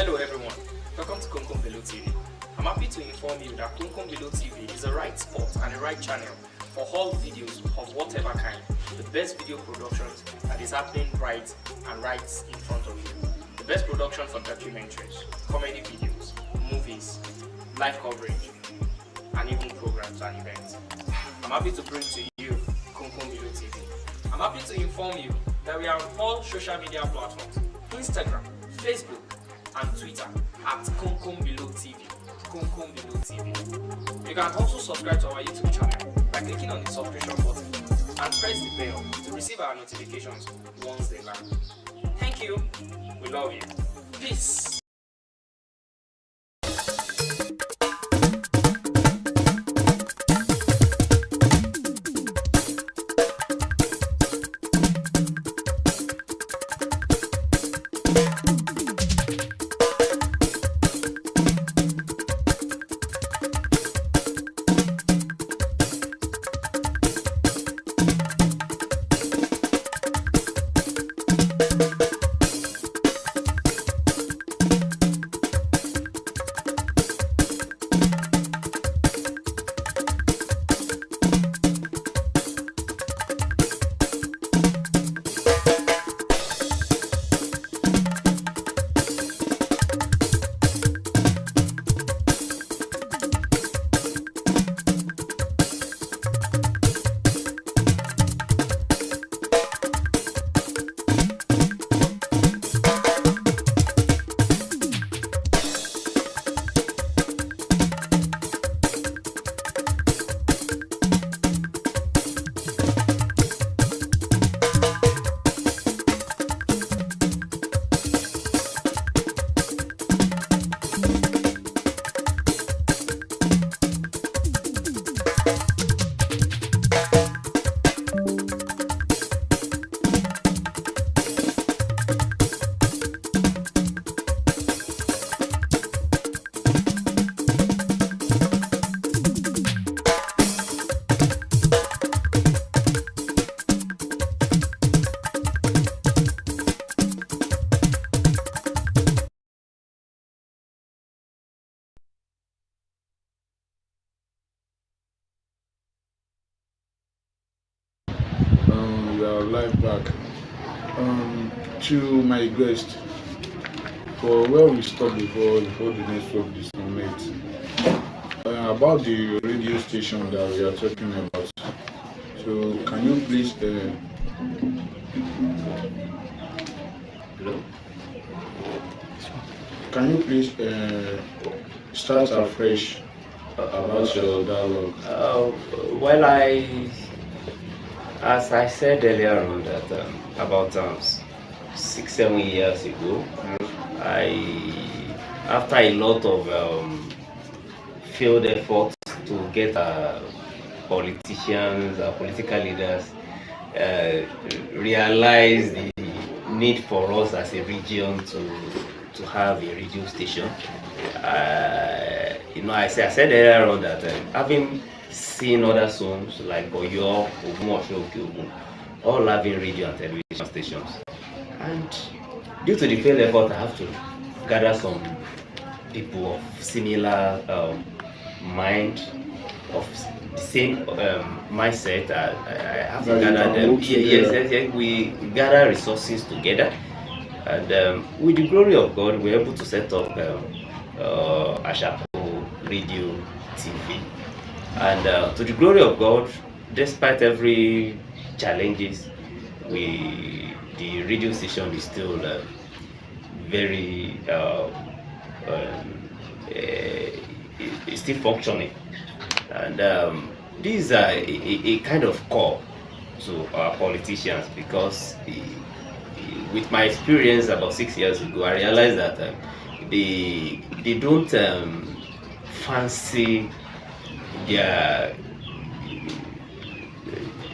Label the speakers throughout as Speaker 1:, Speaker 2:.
Speaker 1: Hello everyone, welcome to Konkom Below TV. I'm happy to inform you that Konkom Below TV is the right spot and the right channel for all videos of whatever kind, the best video productions that is happening right in front of you. The best production for documentaries, comedy videos, movies, live coverage, and even programs and events. I'm happy to bring to you Konkom Below TV. I'm happy to inform you that we are on all social media platforms, Instagram, Facebook, and Twitter at Konkom Below TV. Konkom Below TV. You can also subscribe to our YouTube channel by clicking on the subscription button and press the bell to receive our notifications once they land. Thank you. We love you. Peace.
Speaker 2: We are live back. To my guest, for where we stopped before the network disconnect, about the radio station that we are talking about. So, can you please,
Speaker 3: Hello?
Speaker 2: can you please start afresh about your dialogue?
Speaker 3: Well, as I said earlier on that about 6-7 years ago, after a lot of failed efforts to get politicians, political leaders, realize the need for us as a region to have a radio station. I said earlier on that having seen other zones like Oyo, Omoyeni, all having radio and television stations, and due to the failed effort, I have to gather some people of similar mind, of the same mindset. I have to gather them. Yes, we gather resources together, and with the glory of God, we're able to set up Ashapo Radio TV. And to the glory of God, despite every challenges, the radio station is still very is still functioning, and this is a kind of call to our politicians, because with my experience about 6 years ago, I realized that they don't fancy their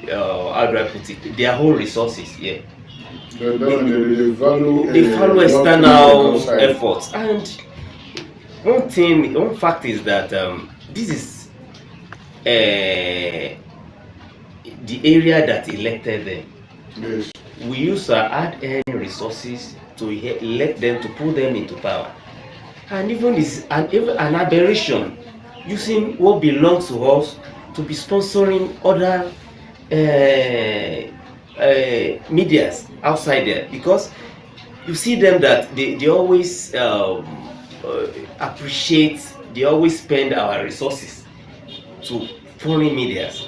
Speaker 3: how do I put it, their whole resources here.
Speaker 2: They value
Speaker 3: external efforts. And one fact is that this is the area that elected them.
Speaker 2: Yes.
Speaker 3: We use our hard-earned resources to elect them, to put them into power. and even is an aberration using what belongs to us to be sponsoring other medias outside there, because you see them that they always appreciate, they always spend our resources to foreign medias.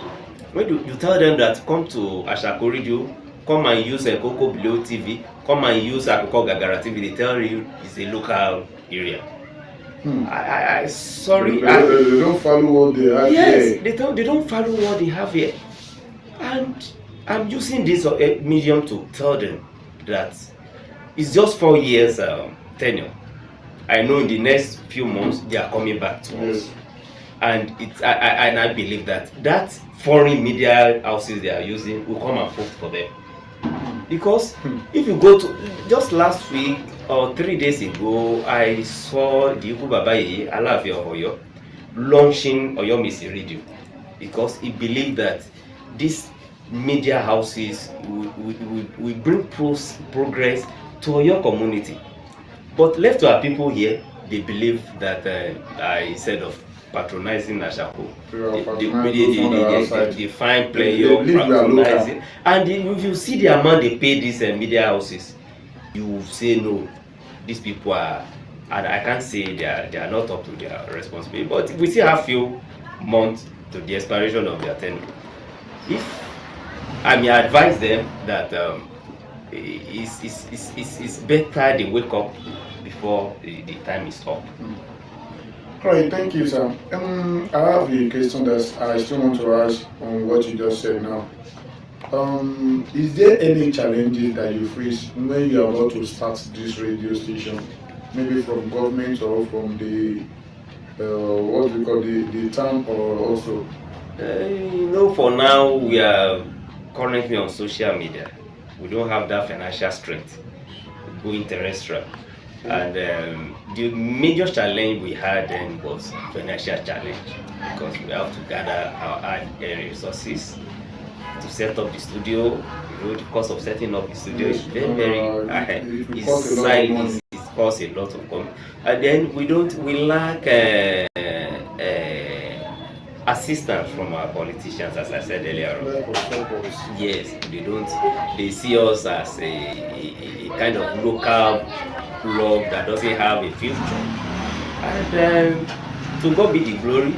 Speaker 3: When you tell them that come to Ashako Radio, come and use Koko Below TV, come and use Akoko Gagara TV, they tell you it's a local area. I sorry.
Speaker 2: They don't follow what they have
Speaker 3: yes,
Speaker 2: here.
Speaker 3: they don't follow what they have here. And I'm using this medium to tell them that it's just 4 years tenure. I know in the next few months they are coming back to us. And I believe that foreign media houses they are using will come and vote for them. Because if you go to just last week or 3 days ago, I saw the Ibu Babaye Alaafin of Oyo launching Oyo Missy Radio, because he believed that these media houses will bring progress to Oyo community. But left to our people here, they believe that I said of patronizing Ashako. They find pleasure patronizing. And if you see the amount they pay these media houses, you will say no, these people are, and I can't say they are not up to their responsibility. But we still have few months to the expiration of their tenure. If I may advise them that it's better they wake up before the time is up.
Speaker 2: Alright, thank you, sir. I have a question that I still want to ask on what you just said now. Is there any challenges that you face when you are about to start this radio station, maybe from government or from the what we call the town, or also?
Speaker 3: For now we are currently on social media. We don't have that financial strength going terrestrial. And the major challenge we had then was financial challenge, because we have to gather our resources to set up the studio. The cost of setting up the studio is very high. It costs a lot of money. And then we lack assistance from our politicians, as I said earlier on. Yes, they see us as a kind of local club that doesn't have a future. And to God be the glory,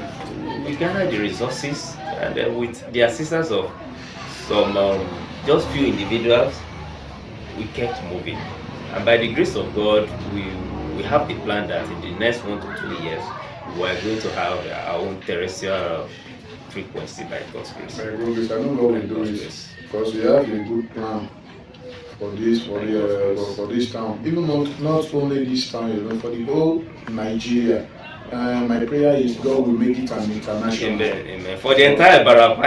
Speaker 3: we gather the resources, and with the assistance of some just few individuals, we kept moving. And by the grace of God, we have the plan that in the next 1 to 2 years, we are going to have our own terrestrial frequency by God's grace.
Speaker 2: By God's grace, I know God will do it, because we have a good plan for this town. Even not only this town, for the whole Nigeria. My prayer is God will make it an international.
Speaker 3: Amen. For the entire Barapa,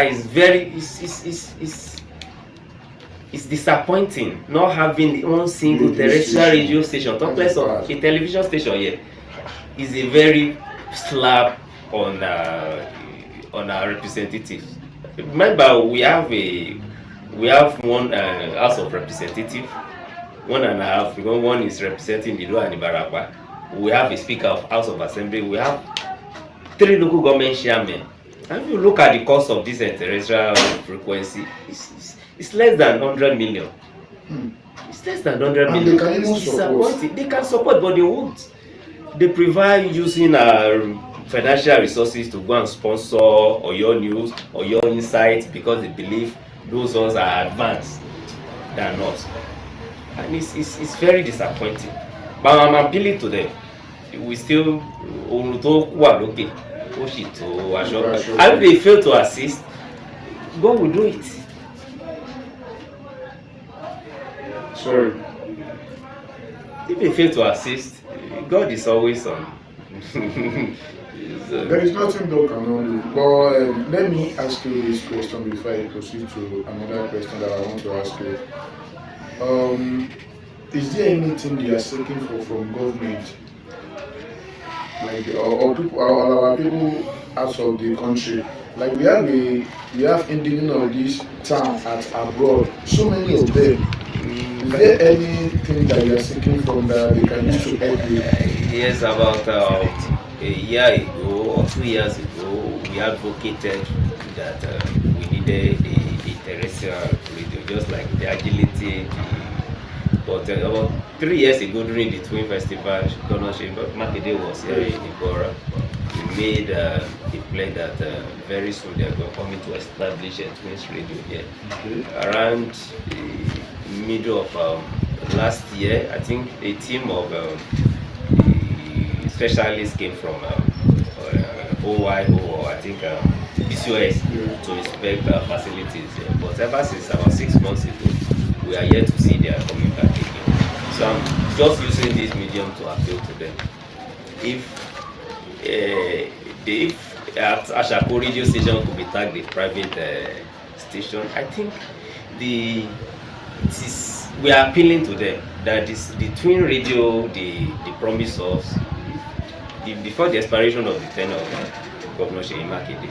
Speaker 3: it's disappointing not having one single terrestrial radio station. Talk less of a television station here. Is a very slap on our representatives. Remember, we have one House of Representatives, 1.5. One is representing the Lower and the Barapa. We have a Speaker of House of Assembly. We have 3 local government chairmen. And if you look at the cost of this terrestrial frequency, it's less than 100 million. It's less than 100 million. They can support, but they won't. They prefer using our financial resources to go and sponsor Oyo News or Oyo Insight, because they believe those ones are advanced than us. And it's very disappointing. But I'm appealing to them. We still, and if they fail to assist, God will do it.
Speaker 2: Sorry.
Speaker 3: If they fail to assist, God is always on.
Speaker 2: There is nothing God cannot do. But let me ask you this question before I proceed to another question that I want to ask you. Is there anything you are seeking for from government, like or people, or our people out of the country? Like we have indigenous of this town at abroad. So many of them. Is there anything that you are seeking from that they can use to help you?
Speaker 3: Yes, about a year ago or 2 years ago, we advocated that we needed a terrestrial radio, just like the agility. But about 3 years ago, during the Twin Festival, Governor Makinde was here in Ibora. He made a pledge that very soon they are coming to establish a Twins radio here. Around the middle of last year, I think a team of specialists came from OYO, or I think BCOS, to inspect facilities. But ever since about 6 months ago, we are yet to see they are coming back again. So I'm just using this medium to appeal to them. If Ashako radio station could be tagged a private station, I think we are appealing to them that the twin radio they promise us before the expiration of the tenure of Governor Seyi Makinde.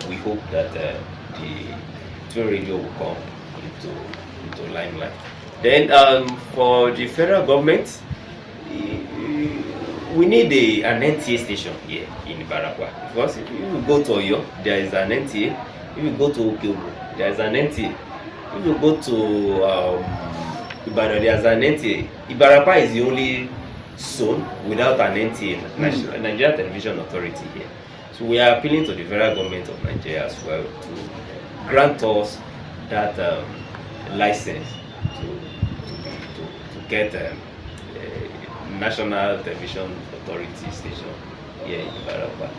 Speaker 3: We hope that the twin radio will come into limelight. Then for the federal government, we need an NTA station here in Ibarakwa, because if you go to Oyo, there is an NTA. If you go to Okeobo, there is an NTA. If you go to Ibadan, there is an NTA. Ibarakwa is the only zone without an NTA, Nigeria Television Authority here. So we are appealing to the federal government of Nigeria as well to grant us that license to get National Television Authority station here in Ibarakwa.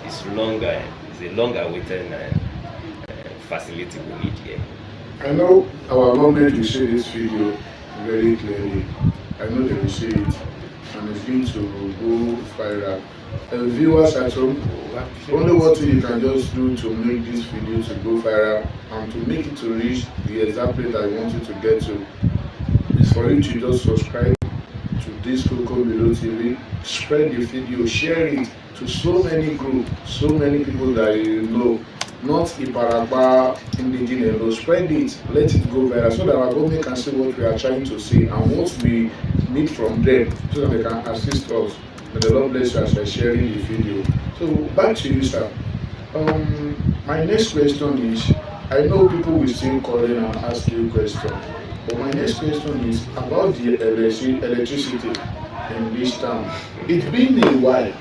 Speaker 3: It's longer. It's a longer awaited facility we need here.
Speaker 2: I know our government will see this video very clearly. I know they will see it, and it's going to go viral. Viewers at home, only what you can just do to make this video to go viral and to make it to reach the exact place that I want you to get to is for you to just subscribe to this Coco Below TV, spread the video, share it to so many groups, so many people that you know, not Ibaraba indigenous alone. Spread it, let it go viral so that our government can see what we are trying to say and what we need from them so that they can assist us. May the Lord bless you as I are sharing the video. So back to you, sir. My next question is, I know people will still call in and ask you questions, but my next question is about the electricity in this town. It's been a while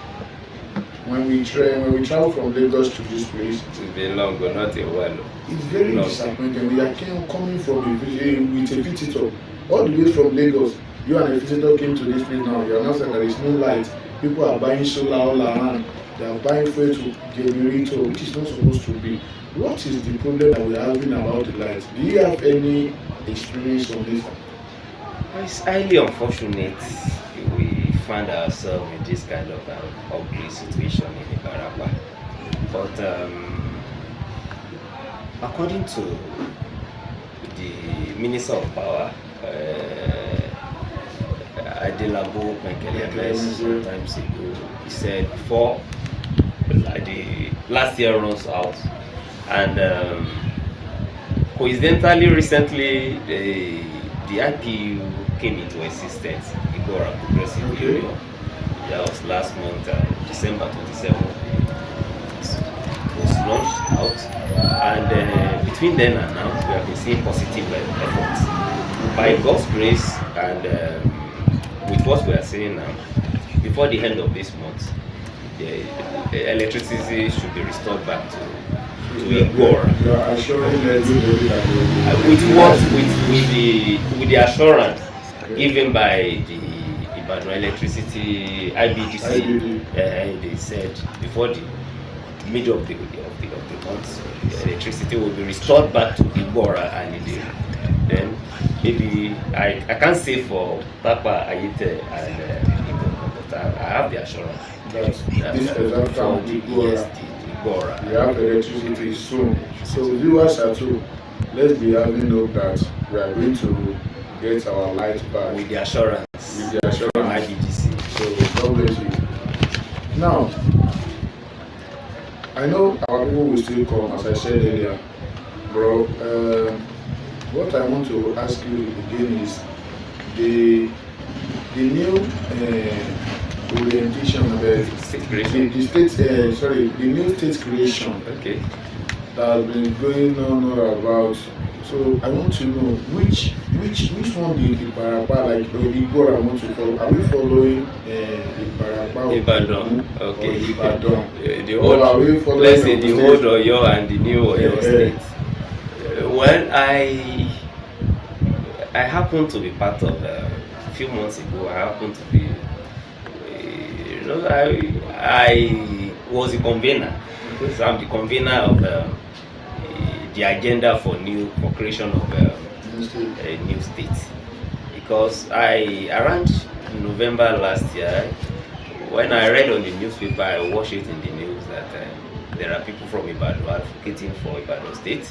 Speaker 2: when we travel from Lagos to this place.
Speaker 3: It's been long, but not a while.
Speaker 2: It's very disappointing. We are coming from with a visitor all the way from Lagos. You and a visitor came to this place now. You are not saying there is no light. People are buying solar all around. They are buying fuel to generator, which is not supposed to be. What is the problem that we are having about the lights? Do you have any experience on this?
Speaker 3: It's highly unfortunate we find ourselves in this kind of ugly situation in Ibaraba. But according to the Minister of Power, Adelabo Menkele some times ago, he said before the last year runs out, and coincidentally recently the IPU came into existence, Igora Progressive Union. That was last month, December 27th. It was launched out, and between then and now we have been seeing positive efforts by God's grace, and with what we are seeing now, before the end of this month, the electricity should be restored back to Igora.
Speaker 2: You are assuring everybody that
Speaker 3: with the assurance given by the Ibadan Electricity IBDC, they said before the middle of the month, the electricity will be restored back to Igora, and then maybe I can't say for Papa Ayete and but I have the assurance
Speaker 2: that this exact time
Speaker 3: the Igora.
Speaker 2: We have electricity soon. So viewers at home, let's be having hope that we are going to get our light back
Speaker 3: with the assurance.
Speaker 2: From
Speaker 3: IBDC.
Speaker 2: So God bless you. Now, I know our people will still come, as I said earlier, bro. what I want to ask you again is the new orientation of
Speaker 3: State creation.
Speaker 2: the new state creation
Speaker 3: Okay.
Speaker 2: that has been going on all about. So I want to know which one the Ibarapa, like Igbo, I want to follow. Are we following Ibarapa
Speaker 3: Ibadan.
Speaker 2: or
Speaker 3: Okay.
Speaker 2: Ibadan?
Speaker 3: The
Speaker 2: Or are we
Speaker 3: old,
Speaker 2: following
Speaker 3: let's say the
Speaker 2: Ogun
Speaker 3: old
Speaker 2: State?
Speaker 3: Oyo and the new Oyo state. Well, I happened to be part of a few months ago. I happened to be, I was the convener. Because I'm the convener of the agenda for creation of a new state. Because around November last year, when I read on the newspaper, I watched it in the news that there are people from Ibadan advocating for Ibadan state.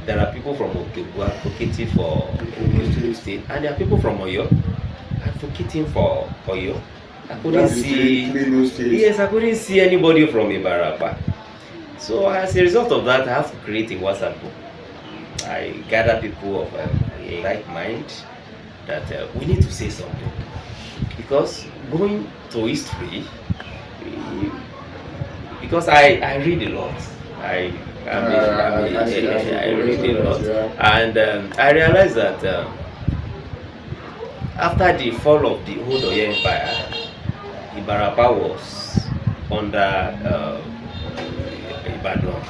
Speaker 3: There are people from Okegbu advocating for Okegbu state, and there are people from Oyo advocating for Oyo. I couldn't see. Yes, I couldn't see anybody from Ibarapa. So as a result of that, I have to create a WhatsApp group. I gather people of like mind that we need to say something, because going to history, because I read a lot. I read a lot, and I realized that after the fall of the old Oyo Empire, Ibarapa was under Ibadan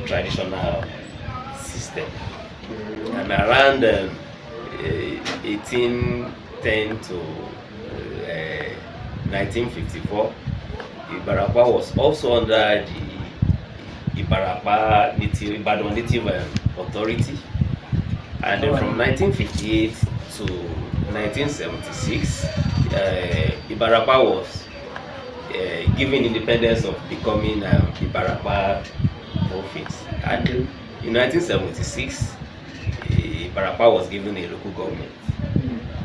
Speaker 3: traditional system, and around 1810 to 1954, Ibarapa was also under the Ibadan Native Authority, and then from 1958 to 1976, Ibarapa was given independence of becoming Ibarapa province, and in 1976, Ibarapa was given a local government.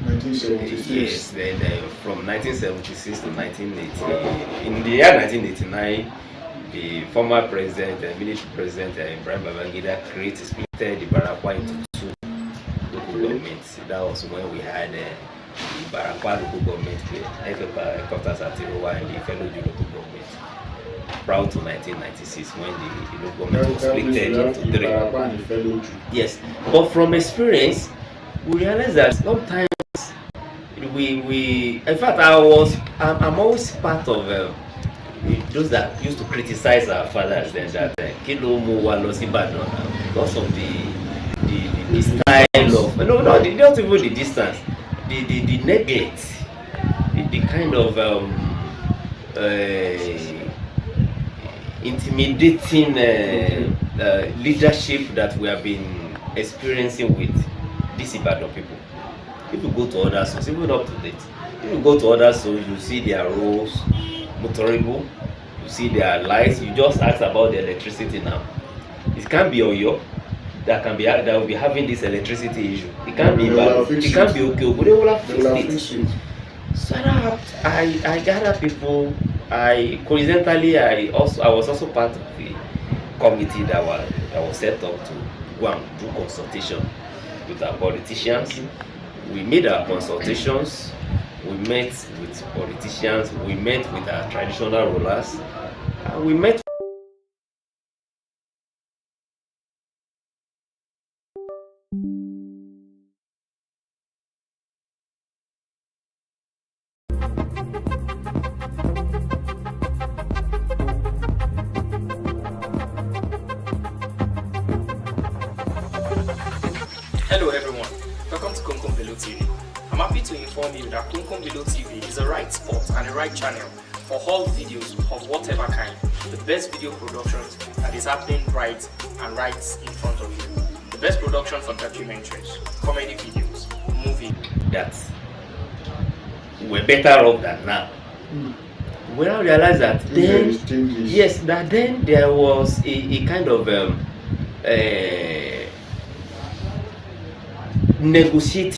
Speaker 2: 1976.
Speaker 3: Yes, then from 1976 to 1980, in the year 1989, the former president, military president Ibrahim Babangida split Ibarapa into two local governments. That was when we had Ibarapa local government, headquarters at Tirowa, and the Ifeloju local government. Prior to 1996, when the local government was split into three. Yes, but from experience, we realized that sometimes we in fact I'm always part of those that used to criticize our fathers then, that kilo mu wa lọ sí Ìbàdàn because of the style of not even the distance, the neglect, the kind of intimidating leadership that we have been experiencing with these Ibadan people. If you go to other schools, even up to date, if you go to other schools, you see their roads motorable, you see their lights. You just ask about the electricity now. It can't be Oyo that will be having this electricity issue. It can't be Ibadan. It can't be Okegbu. They will have fixed it. So I gather people. Coincidentally, I was also part of the committee that was set up to go and do consultation with our politicians. We made our consultations, we met with politicians, we met with our traditional rulers, and we met.
Speaker 1: Hello everyone, welcome to Kumkum Below TV. I'm happy to inform you that Kumkum Below TV is the right spot and the right channel for all videos of whatever kind, the best video productions that is happening right in front of you. The best production for documentaries, comedy videos, movies.
Speaker 3: That we're better off than now. We now realize that then, yes, that then there was a kind of negotiating.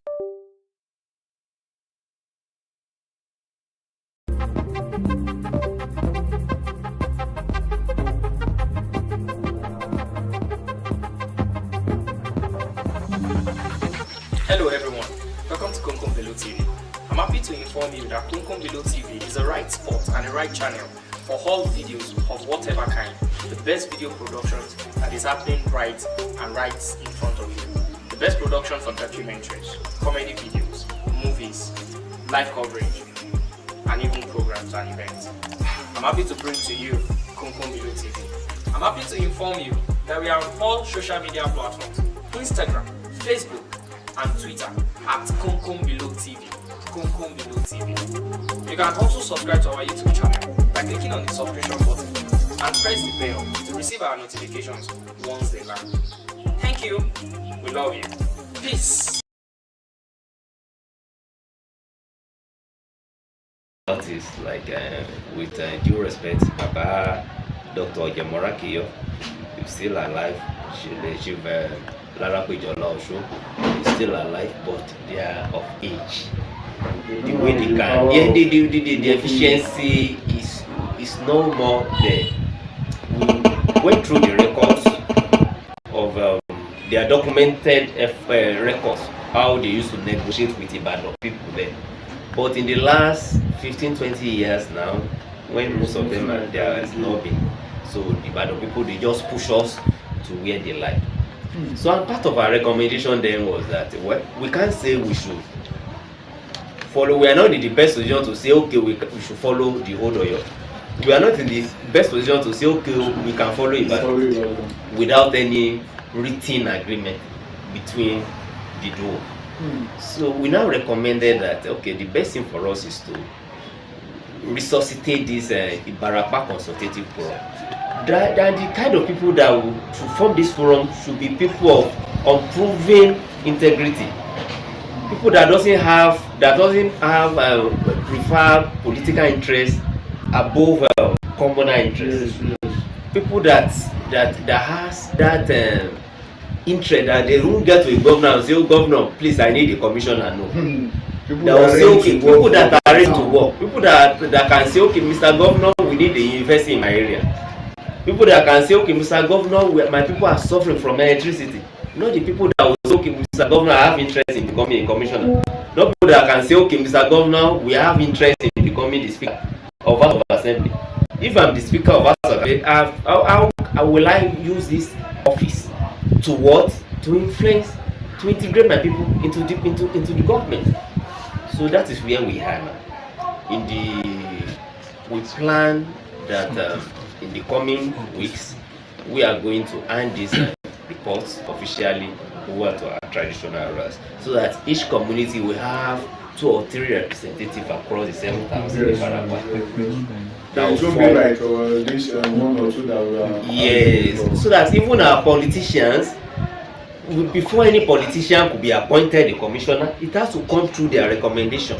Speaker 1: inform you that Kumkum Below TV is the right spot and the right channel for all videos of whatever kind, the best video productions that is happening right in front of you. The best production for documentaries, comedy videos, movies, live coverage, and even programs and events. I'm happy to bring to you Kumkum Below TV. I'm happy to inform you that we are on all social media platforms, Instagram, Facebook, and Twitter at Kumkum Below TV. Kumkum Below TV. You can also subscribe to our YouTube channel by clicking on the subscription button and press the bell to receive our notifications once they land. Thank you. We love you. Peace.
Speaker 3: Artists like with due respect, Baba Dr. Ojemorakiyo is still alive. She Lara Kwejola Osho is still alive, but they are of age. The way they can, the efficiency is no more there. We went through the records of their documented records, how they used to negotiate with Ibadan people there. But in the last 15-20 years now, when most of them are there, has not been. So the Ibadan people, they just push us to where they like. So part of our recommendation then was that, well, we can't say we should follow. We are not in the best position to say, okay, we should follow the whole Oyo. We are not in the best position to say, okay, we can follow it without any written agreement between the two. So we now recommended that, okay, the best thing for us is to resuscitate this Ibarapa consultative forum. That the kind of people that will form this forum should be people of unproven integrity, people that doesn't have prefer political interest above communal interest. People that has that interest that they won't get to a governor and say, oh governor, please, I need a commissioner. No. People that will say, okay, people that are ready to work, people that can say, okay, Mr. Governor, we need a university in my area. People that can say, okay, Mr. Governor, my people are suffering from electricity. Not the people that will say, okay, Mr. Governor, I have interest in becoming a commissioner. Not people that can say, okay, Mr. Governor, we have interest in becoming the Speaker of House of Assembly. If I'm the Speaker of House of Assembly, how will I use this office to what? To influence, to integrate my people into the government. So that is where we are now. We plan that in the coming weeks we are going to hand these reports officially over to our traditional rulers, so that each community will have 2 or 3 representatives across the 7,000
Speaker 2: That will be like this 1 or 2 that we are.
Speaker 3: Yes, so that even our politicians, before any politician could be appointed a commissioner, it has to come through their recommendation.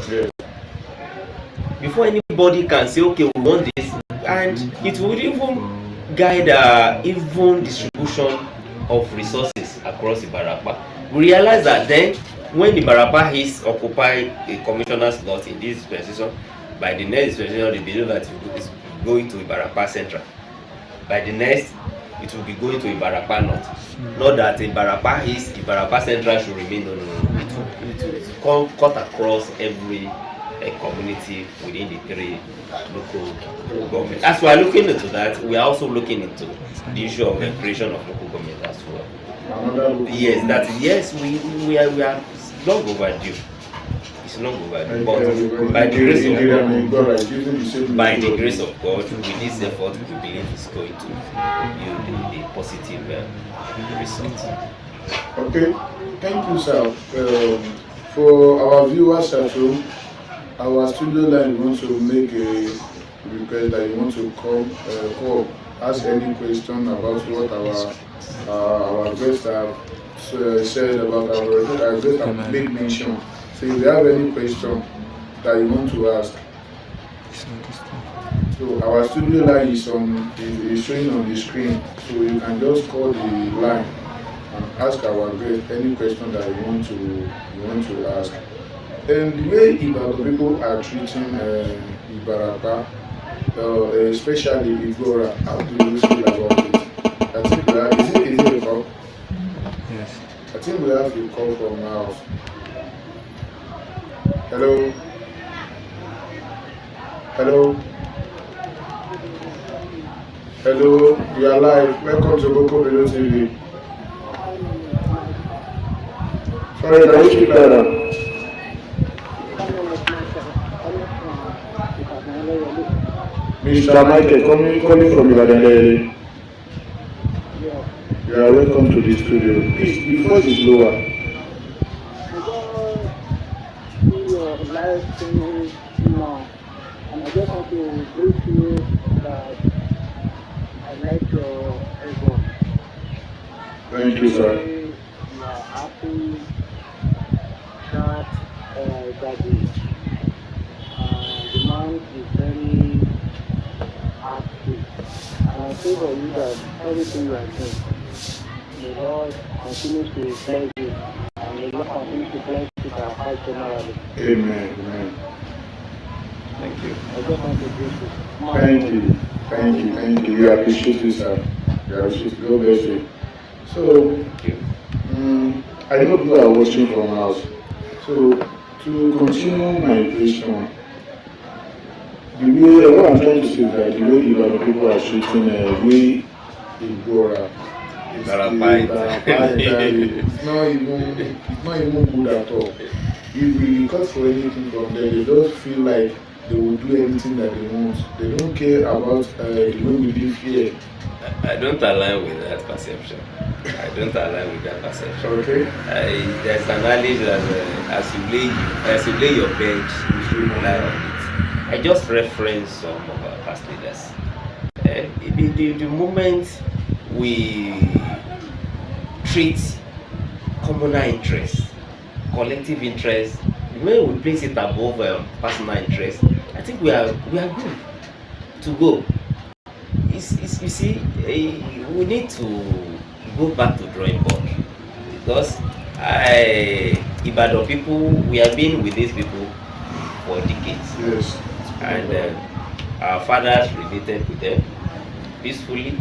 Speaker 3: Before anybody can say, okay, we want this, and it would even guide even distribution of resources across Ibarapa. We realize that then, when Ibarapa is occupy a commissioner slot in this position, by the next position, they believe that it is going to Ibarapa Central. By the next, it will be going to Ibarapa North. Not that Ibarapa Central should remain. No. It will cut across every community within the 3 local governments. As we are looking into that, we are also looking into the issue of the creation of local government as well. Yes, we are long overdue. It's long overdue. But by the grace of God, with this effort, we believe it's going to yield a positive result.
Speaker 2: Okay, thank you, sir. For our viewers at home, our studio line wants to make a request that you want to call, ask any question about what our guests have said about our guests have made mention. So if you have any question that you want to ask, so our studio line is showing on the screen, so you can just call the line and ask our guest any question that you want to ask. And the way Ibadan people are treating Ibarapa, especially Igora, how do you feel about it? I think is it a call?
Speaker 4: Yes.
Speaker 2: I think we have a call from our house. Hello. Hello. Hello, you are live. Welcome to Boko Below TV. Sorry, can you speak louder? Mr. Michael, calling from Ibadan. You are welcome to the studio. Please, the voice is lower.
Speaker 4: Your live streaming now, and I just want to brief you that I like your album.
Speaker 2: Thank you, sir.
Speaker 4: You are happy that daddy. The man is very active, and I say for you that everything you are doing, the Lord continues to bless you, and the Lord continues to bless you our heart generally.
Speaker 2: Amen. Amen.
Speaker 3: Thank you.
Speaker 4: I just want to brief you.
Speaker 2: Thank you. Thank you. Thank you. We appreciate you, sir. We appreciate you. God bless you. So,
Speaker 3: Thank you.
Speaker 2: I know people are watching from house. So, to continue my question, the way what I'm trying to say is that the way Ibadan people are treating we Igbora, it's not even good at all. If we cut for anything from them, they just feel like they will do anything that they want. They don't care about the way we live here.
Speaker 3: I don't align with that perception. I don't align with that perception.
Speaker 2: Okay.
Speaker 3: There's an knowledge that as you lay your bench, you should rely on it. I just reference some of our past leaders. The moment we treat communal interests, collective interests, when we place it above personal interests, I think we are good to go. You see, we need to go back to drawing board, because Ibadan people, we have been with these people for decades.
Speaker 2: Yes.
Speaker 3: And our fathers related with them peacefully.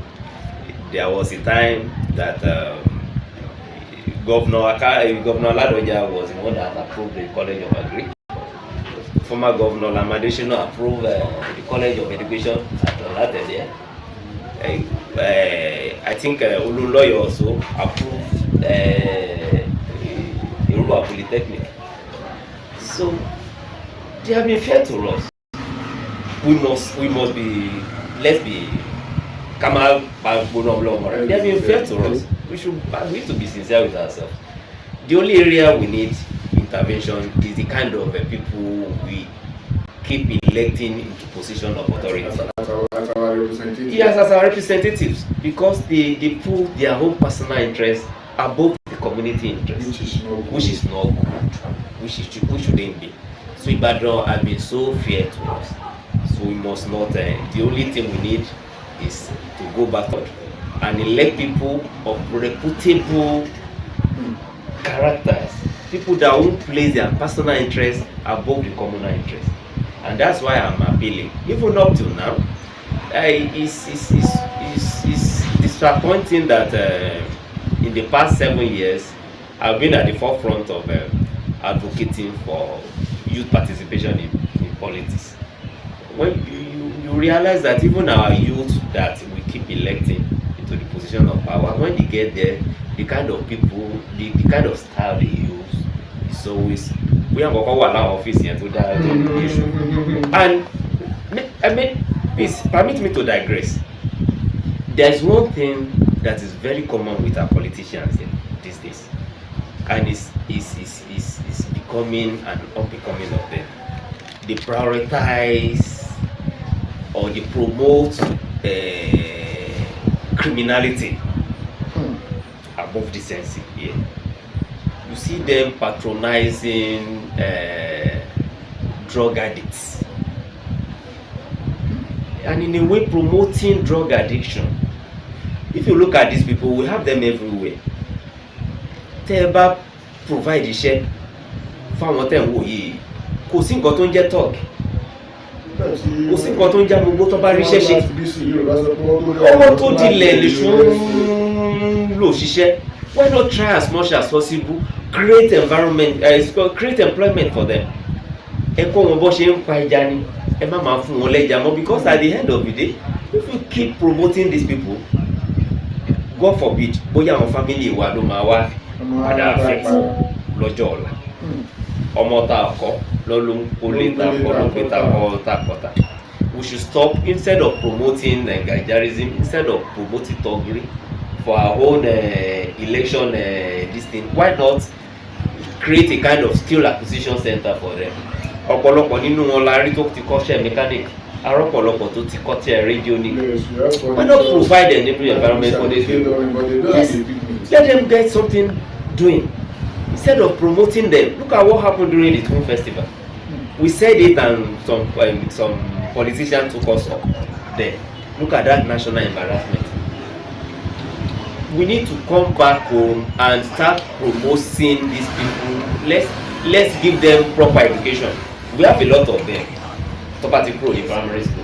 Speaker 3: There was a time that Governor Ladoja was the one that approved the College of Agri. Former Governor Lamadeshino approved the College of Education at Olatede. I think Oluloyo also approved Yoruba Polytechnic. So they have been fair to us. We must be, let's be, they have been fair to us. We need to be sincere with ourselves. The only area we need intervention is the kind of people we keep electing into position of authority.
Speaker 2: As our representatives.
Speaker 3: Yes, as our representatives, because they put their own personal interests above the community interest, which is not good, which shouldn't be. So Ibadan have been so fair to us. So we must not, the only thing we need is to go backward and elect people of reputable characters, people that won't place their personal interests above the communal interest. And that's why I'm appealing. Even up till now, it's disappointing that in the past 7 years, I've been at the forefront of advocating for youth participation in politics. When you realize that even our youth that we keep electing into the position of power, when they get there, the kind of people, the kind of style they use is always, we have our office here to that issue. And I mean, please permit me to digress. There's one thing that is very common with our politicians these days, and it's becoming an unbecoming of them. They prioritize or they promote criminality above decency. Yeah. You see them patronizing drug addicts, and in a way promoting drug addiction. If you look at these people, we have them everywhere. Tẹ́ẹ̀bá provide iṣẹ́ fáwọn tẹ̀ ń wò yìí, kò sí nǹkan tó ń jẹ́ talk, kò sí nǹkan tó ń jẹ́ gbogbo tó bá ríṣẹ́ ṣe. Owó tó dilẹ̀ lè fún lò ṣiṣẹ́. Why not try as much as possible, create environment, create employment for them. Ẹ kọ́ wọn bó ṣe ń pa ẹja ni, ẹ má máa fún wọn lẹ́jà mọ́, because at the end of the day if you keep promoting these people, God forbid bóyá àwọn family wa ló máa wá padà affect lọ́jọ́ ọ̀la. Ọmọ tá a kọ́ lọ́lọ́ olè tá a kọ́ ló pé tá a kọ́ tá a kọ́ tá. We should stop, instead of promoting Nigerianism, instead of promoting thuggery for our own election this thing, why not create a kind of skill acquisition center for them? Ọ̀pọ̀lọpọ̀ nínú wọn la rí tó ti kọ́ṣẹ́ mechanic, arọ́pọ̀lọpọ̀ tó ti kọ́ṣẹ́ radio ni. Why not provide an environment for these people? Yes, let them get something doing instead of promoting them. Look at what happened during the film festival. We said it and some politicians took us up there. Look at that national embarrassment. We need to come back home and start promoting these people. Let's give them proper education. We have a lot of them. Topati Pro in primary school.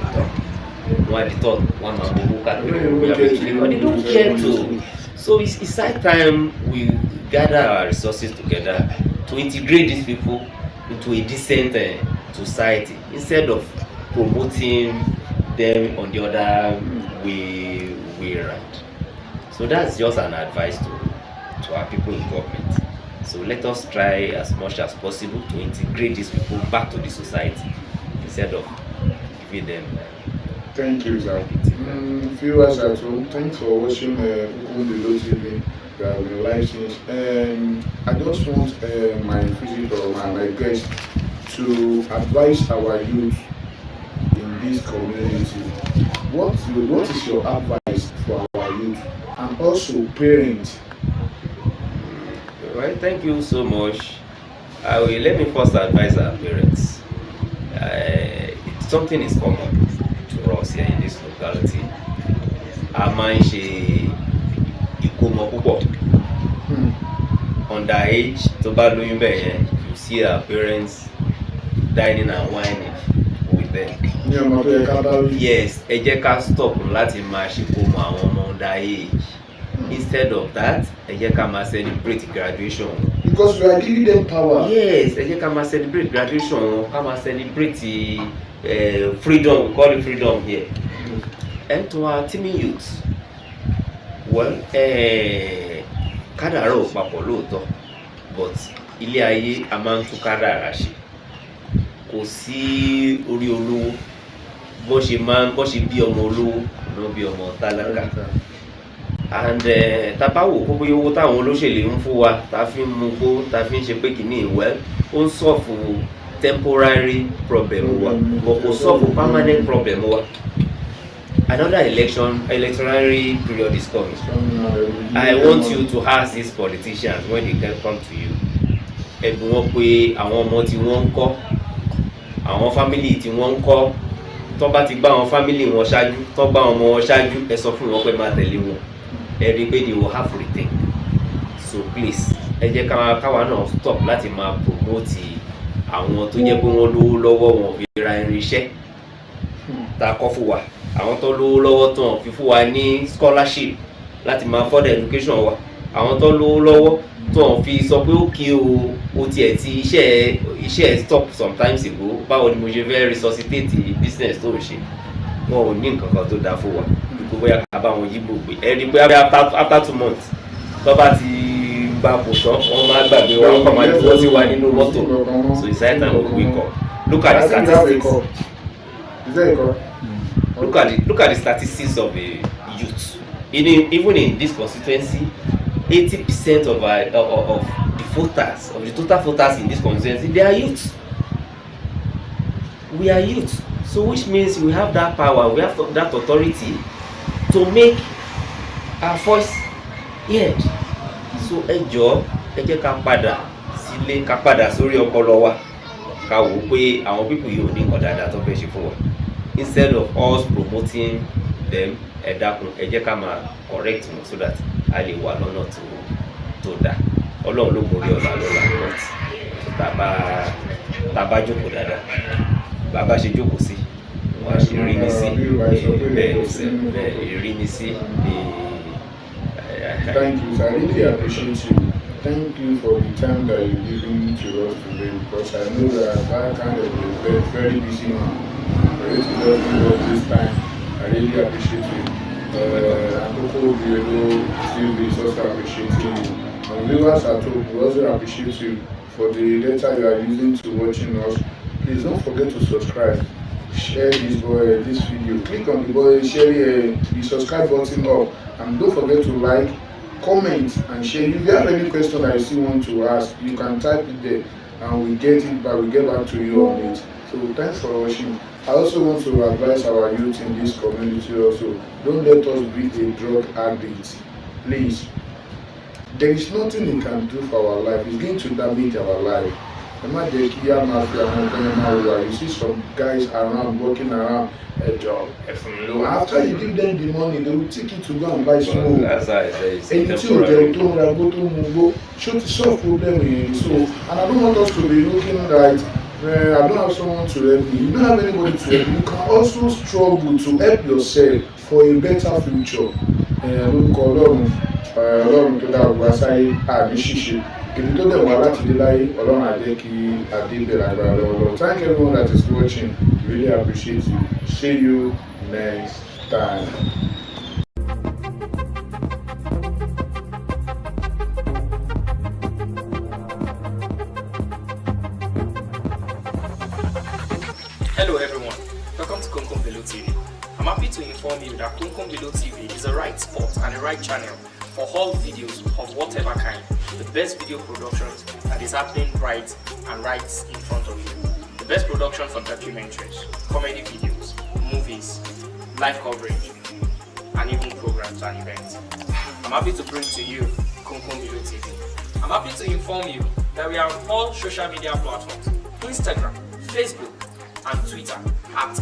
Speaker 3: One at the top, one man who can they don't care to. So it's high time we gather our resources together to integrate these people into a decent society instead of promoting them on the other way around. So that's just an advice to our people in government. So let us try as much as possible to integrate these people back to the society instead of giving them.
Speaker 2: Thank you, sir. Viewers at home, thanks for watching Below TV. Live streams. I just want my visitor, my guest, to advise our youth in this community. What is your advice for our youth and also parents?
Speaker 3: Well, thank you so much. Let me first advise our parents. Something is common to us here in this locality. A máa ń ṣe ìkómọ púpọ̀. Underage tó bá lóyún bẹ́ẹ̀ yẹn, you see our parents dining and whining with them. Yes, ẹ jẹ́ ká stop láti máa ṣe ìkómọ àwọn ọmọ underage. Instead of that, ẹ jẹ́ ká máa celebrate graduation.
Speaker 2: Because we are giving them power.
Speaker 3: Yes, ẹ jẹ́ ká máa celebrate graduation, ká máa celebrate freedom, we call it freedom here. And to our teeming youth, well, kádàrá ò papọ̀ lóòótọ́, but ilé ayé a máa ń tún kádàrá ṣe. Kò sí orí olówó, bó ṣe bí ọmọ olówó ló bí ọmọ tálákà. And tàbá wò kó bóyá owó táwọn olóṣèlú ń fún wa tá fi ń mú gbó tá fi ń ṣe pé kìíní ìwẹ́ ó ń sọ̀fù temporary problem wa but kò sọ̀fù permanent problem wa. Another electionary period is coming. I want you to ask these politicians when they can come to you. Ẹ̀bùn wọn pé àwọn ọmọ tí wọ́n ń kọ́, àwọn family tí wọ́n ń kọ́, tó bá ti gbá àwọn family wọn ṣáájú, tó gbá àwọn ọmọ wọn ṣáájú, ẹ sọ fún wọn pé máa tẹ̀lé wọn. Everybody will have rethink. So please, ẹ jẹ́ káwa náà stop láti máa promote àwọn tó jẹ́ pé wọ́n lówó lọ́wọ́ wọn fi ra irinṣẹ́ tá a kọ́ fún wa. Àwọn tó lówó lọ́wọ́ tó fi fún wa ní scholarship láti máa further education wa. Àwọn tó lówó lọ́wọ́ tó fi sọ pé okay o tiẹ̀ ti iṣẹ́ stop sometimes ago, báwo ni mo ṣe fẹ́ resuscitate business tó ń ṣe. Wọn ò ní nǹkan kan tó dáa fún wa. Bóyá ká bá wọn yí gbogbo ẹni pé after 2 months tó bá ti gba kò tán wọn máa gbàgbé wọn kọ́ máa dúró sí wa nínú mọ́tò. So it's high time we wake up. Look at the statistics. Look at the statistics of the youth. Even in this constituency, 80% of the voters, of the total voters in this constituency, they are youth. We are youth. So which means we have that power, we have that authority to make our voice heard. So ẹ jọ̀ọ́, ẹ jẹ́ ká padà sílé, ká padà sórí ọpọlọ wa, ká wò pé àwọn people yìí ò ní nǹkan dáadáa tó fẹ́ ṣe fún wa. Instead of us promoting them, ẹ dákun, ẹ jẹ́ ká máa correct wọn so that a lè wà lọ́nà tó dáa. Ọlọ́run ló borí ọ̀la lọ́la but tá bá jókòó dáadáa, bàbá ṣe jókòó sí.
Speaker 2: Thank you, sir. I really appreciate you. Thank you for the time that you're giving to us today because I know that kind of a very busy man. for you to just give us this time. I really appreciate you. And Coco Bielo TV is also appreciating you. And viewers at home, we also appreciate you for the data you are using to watching us. Please don't forget to subscribe. Share this video. Click on the button, share the subscribe button up, and don't forget to like, comment, and share. If you have any question that you still want to ask, you can type it there, and we get it back. We get back to you on it. So thanks for watching. I also want to advise our youth in this community also. Don't let us be a drug addict, please. There is nothing you can do for our life. It's going to damage our life. You see some guys around walking around a job. After you give them the money, they will take it to go and buy smoke.
Speaker 3: That's how I say it's
Speaker 2: And
Speaker 3: temporary.
Speaker 2: solve problem in so. And I don't want us to be looking like I don't have someone to help me. You don't have anybody to help you. You can also struggle to help yourself for a better future. Ọlọ́run tó dá ọgbà sáyé àní ṣíṣe ibi tó dẹ̀ wá láti dé láyé Ọlọ́run á jẹ́ kí adé bẹ̀rẹ̀ agbára lọ́wọ́. Thank everyone that is watching. Really appreciate you. See you next time.
Speaker 1: Hello everyone, welcome to Konkom Below TV. I'm happy to inform you that Konkom Below TV is the right spot and the right channel for all videos of whatever kind, the best video productions that is happening right in front of you. The best production for documentaries, comedy videos, movies, live coverage, and even programs and events. I'm happy to bring to you Konkom Below TV. I'm happy to inform you that we are on all social media platforms, Instagram, Facebook, and Twitter at